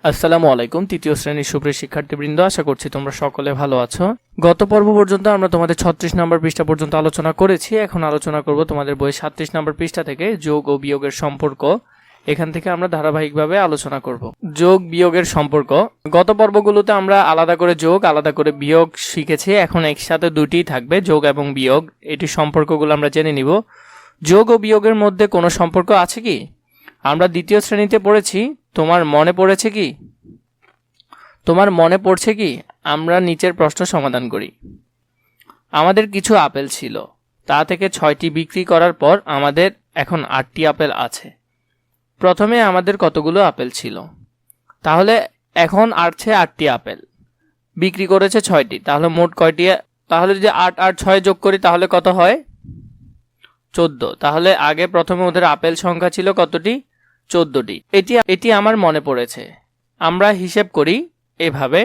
আসসালামু আলাইকুম। তৃতীয় শ্রেণীর সুপ্রিয় শিক্ষার্থীবৃন্দ, আশা করছি তোমরা সকলে ভালো আছো। গত পর্ব পর্যন্ত আমরা তোমাদের 36 নম্বর পৃষ্ঠা পর্যন্ত আলোচনা করেছি। এখন আলোচনা করব তোমাদের বই 37 নম্বর পৃষ্ঠা থেকে যোগ ও বিয়োগের সম্পর্ক। এখান থেকে আমরা ধারাবাহিকভাবে আলোচনা করব যোগ বিয়োগের সম্পর্ক। গত পর্বগুলোতে আমরা আলাদা করে যোগ আলাদা করে বিয়োগ শিখেছি। এখন একসাথে দুটিই থাকবে, যোগ এবং বিয়োগ। এটির সম্পর্কগুলো আমরা জেনে নিব। যোগ ও বিয়োগের মধ্যে কোনো সম্পর্ক আছে কি? আমরা দ্বিতীয় শ্রেণীতে পড়েছি। তোমার মনে পড়ছে কি? আমরা নিচের প্রশ্ন সমাধান করি। আমাদের কিছু আপেল ছিল, তা থেকে 6টি বিক্রি করার পর আমাদের এখন 8টি আপেল আছে। প্রথমে আমাদের কতগুলো আপেল ছিল? তাহলে এখন আছে 8টি আপেল, বিক্রি করেছে 6টি, তাহলে মোট কয়টি? তাহলে যদি 8 আর 6 যোগ করি তাহলে কত হয়? 14। তাহলে আগে প্রথমে ওদের আপেল সংখ্যা ছিল কতটি? 14টি। এটি আমার মনে পড়েছে। আমরা হিসেব করি এভাবে,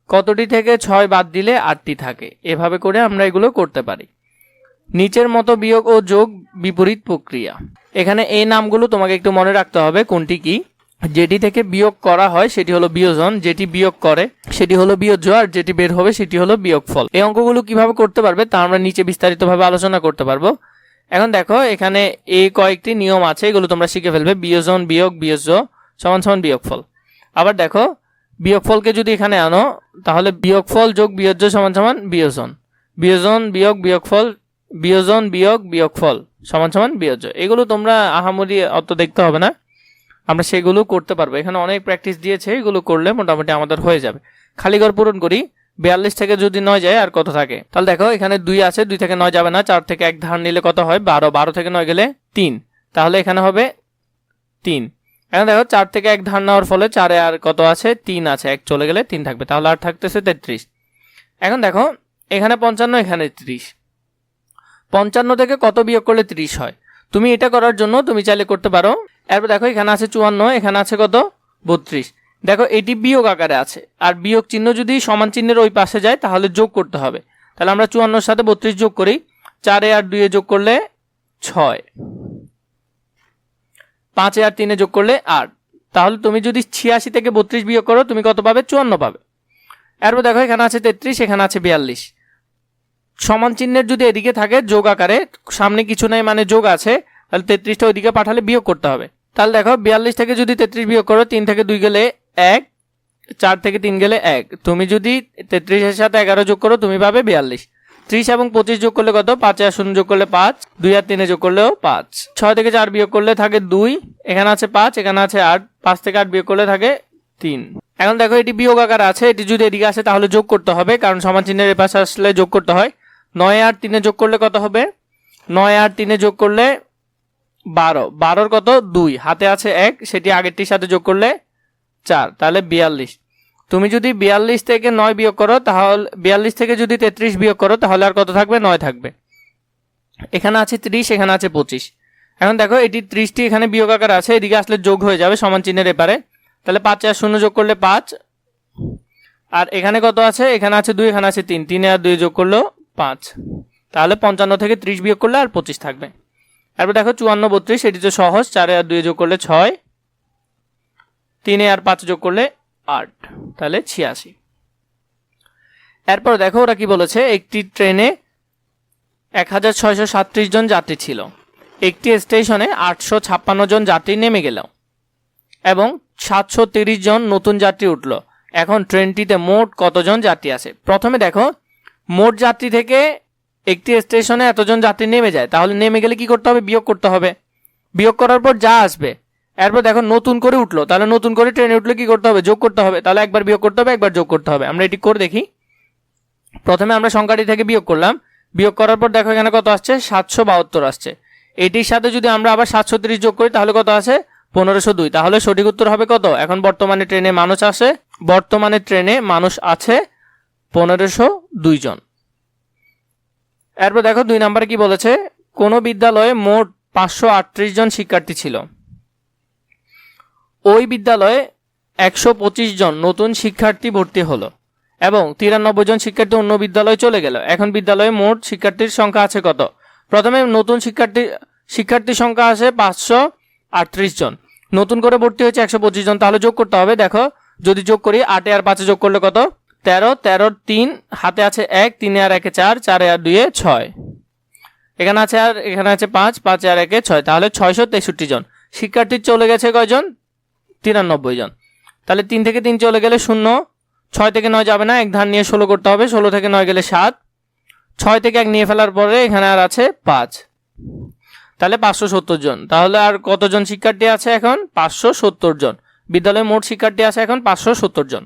কতটি থেকে 6 বাদ দিলে 8টি থাকে। এভাবে করে আমরা এগুলো করতে পারি। নিচের মতো বিয়োগ ও যোগ বিপরীত প্রক্রিয়া। এখানে এই নামগুলো তোমাকে একটু মনে রাখতে হবে কোনটি কি। যেটি থেকে বিয়োগ করা হয় সেটি হলো বিয়োজন, যেটি বিয়োগ করে সেটি হলো বিয়োজ্য, আর যেটি বের হবে সেটি হলো বিয়োগফল। এই অঙ্কগুলো কিভাবে করতে পারবে তা আমরা নিচে বিস্তারিতভাবে আলোচনা করতে পারবো। এখন দেখো, এখানে এই কয়েকটি নিয়ম আছে, এগুলো তোমরা শিখে ফেলবে। বিয়োজন বিয়োগ বিয়োজ্য সমান সমান বিয়োগফল। আবার দেখো, বিয়োগফলকে যদি এখানে আনো তাহলে বিয়োগফল যোগ বিয়োজ্য সমান সমান বিয়োজন, বিয়োজন বিয়োগ বিয়োগফল, বিয়োজন বিয়োগ বিয়োগফল সমান সমান বিয়োজ্য। এগুলো তোমরা আহামরি অত দেখতে হবে না, আমরা সেগুলো করতে পারবো। এখানে অনেক প্র্যাকটিস দিয়েছে, এগুলো করলে মোটামুটি আমাদের হয়ে যাবে। খালি ঘর পূরণ করি। 42 থেকে যদি 9 যায় আর কত থাকে? তাহলে দেখো, এখানে 2 আছে, 2 থেকে 9 যাবে না। 4 থেকে 1 ধার নিলে কত হয়? 12। 12 থেকে 9 গেলে 3, তাহলে এখানে হবে 3। এখন দেখো, 4 থেকে 1 ধার নেওয়ার ফলে 4 আর কত আছে? 3 আছে, 1 চলে গেলে 3 থাকবে, তাহলে আর থাকতেছে 33। এখন দেখো, এখানে 55, এখানে 30। 55 থেকে কত বিয়োগ করলে 30 হয়? তুমি এটা করার জন্য তুমি চাইলে করতে পারো। এরপর দেখো, এখানে আছে 54, এখানে আছে কত? 32। দেখো, এটি বিয়োগ আকারে আছে, আর বিয়োগ চিহ্ন যদি সমান চিহ্নের ওই পাশে যায় তাহলে যোগ করতে হবে। তাহলে আমরা 54-র সাথে 32 যোগ করি। 4 আর 2 যোগ করলে 6, 5 আর 3 যোগ করলে 8। তাহলে তুমি যদি 86 থেকে 32 বিয়োগ করো তুমি কত পাবে? 54 পাবে। এরপর দেখো, এখানে আছে 33, এখানে আছে 42। সমান চিহ্নের যদি এদিকে থাকে যোগ আকারে, সামনে কিছু নাই মানে যোগ আছে, তাহলে 33টা ওইদিকে পাঠালে বিয়োগ করতে হবে। তাহলে দেখো, 42 থেকে যদি 33 বিয়োগ করো, 3 থেকে 2 গেলে 1, 4 থেকে 3 গেলে 1। তুমি যদি 33-এর সাথে 11 যোগ করো তুমি পাবে 42। 30 এবং 25 যোগ করলে কত? 5 আর 0 যোগ করলে 5, 2 আর 3 যোগ করলেও 5। 6 থেকে 4 বিয়োগ করলে থাকে 2, এখানে আছে 5, এখানে আছে 8, 5 থেকে 8 বিয়োগ করলে থাকে 3। এখন দেখো, এটি বিয়োগ আকার আছে, এটি যদি এদিকে আসে তাহলে যোগ করতে হবে, কারণ সমান চিহ্নের এপাশে আসলে যোগ করতে হয়। 9 আর 3 যোগ করলে কত হবে? 9 আর 3 যোগ করলে 12। 12-র কত? 2, হাতে আছে 1, সেটি আগেরটির সাথে যোগ করলে 4, তাহলে 42। তুমি যদি 42 থেকে 9 বিয়োগ করো তাহলে 42 থেকে যদি 33 বিয়োগ করো তাহলে আর কত থাকবে? 9 থাকবে। এখানে আছে 30, এখানে আছে 25। এখন দেখো, এটি 30টি এখানে বিয়োগ আকার আছে, এদিকে আসলে যোগ হয়ে যাবে সমান চিহ্নের এপারে। তাহলে 5 আর 0 যোগ করলে 5, আর এখানে কত আছে? এখানে আছে 2, এখানে আছে 3, 3 আর 2 যোগ করলেও 5। তাহলে 55 থেকে 30 বিয়োগ করলে আর 25 থাকবে। এরপর দেখো, 54, 32, এটি তো সহজ। 4 আর 2 যোগ করলে 6, 3 আর 5 যোগ করলে 8, তাহলে 86। এরপর দেখো, ওরা কি বলেছে? একটি ট্রেনে 1637 জন যাত্রী ছিল। একটি স্টেশনে 856 জন যাত্রী নেমে গেল এবং 730 জন নতুন যাত্রী উঠল। এখন ট্রেনটিতে মোট কতজন যাত্রী আছে? প্রথমে দেখো, মোট যাত্রী থেকে একটি স্টেশনে এতজন যাত্রী নেমে যায়, তাহলে নেমে গেলে কি করতে হবে? বিয়োগ করতে হবে। বিয়োগ করার পর যা আসবে, এরপর দেখো নতুন করে উঠলো, তাহলে নতুন করে ট্রেনে উঠলে কি করতে হবে? যোগ করতে হবে। তাহলে একবার বিয়োগ করতে হবে, একবার যোগ করতে হবে। আমরা এটি করে দেখি। প্রথমে আমরা সংখ্যাটি থেকে বিয়োগ করলাম। বিয়োগ করার পর দেখো এখানে কত আসছে? 772 আসছে। এটির সাথে যদি আমরা আবার 730 যোগ করি তাহলে কত আছে? 1502। তাহলে সঠিক উত্তর হবে কত? এখন বর্তমানে ট্রেনে মানুষ আছে 1502 জন। এরপর দেখো 2 নম্বরে কি বলেছে? কোন বিদ্যালয়ে মোট 538 জন শিক্ষার্থী ছিল। ওই বিদ্যালয়ে 125 জন নতুন শিক্ষার্থী ভর্তি হলো এবং 93 জন শিক্ষার্থী অন্য বিদ্যালয়ে চলে গেল। এখন বিদ্যালয়ে মোট শিক্ষার্থীর সংখ্যা আছে কত? প্রথমে নতুন শিক্ষার্থী সংখ্যা আছে 538 জন। নতুন করে ভর্তি হয়েছে 125 জন, তাহলে যোগ করতে হবে। দেখো যদি যোগ করি 8 আর 5 যোগ করলে কত, 13, 13 3 হাতে আছে 1, 3 আর 1 4, 4 আর 2 6, এখানে আছে আর এখানে আছে 5, 5 আর 1 6, তাহলে 663 জন। শিক্ষার্থী চলে গেছে কয়জন, 93 জন। তাহলে 3 থেকে 3 চলে গেলে 0, 6 থেকে 9 যাবে না, এক ধার নিয়ে 16 করতে হবে, 16 থেকে 9 গেলে 7, 6 থেকে 1 নিয়ে ফেলার পরে এখানে আর আছে 5, তাহলে 570 জন। তাহলে আর কতজন শিক্ষার্থী আছে এখন, 570 জন। বিদ্যালয়ে মোট শিক্ষার্থী আছে এখন 570 জন।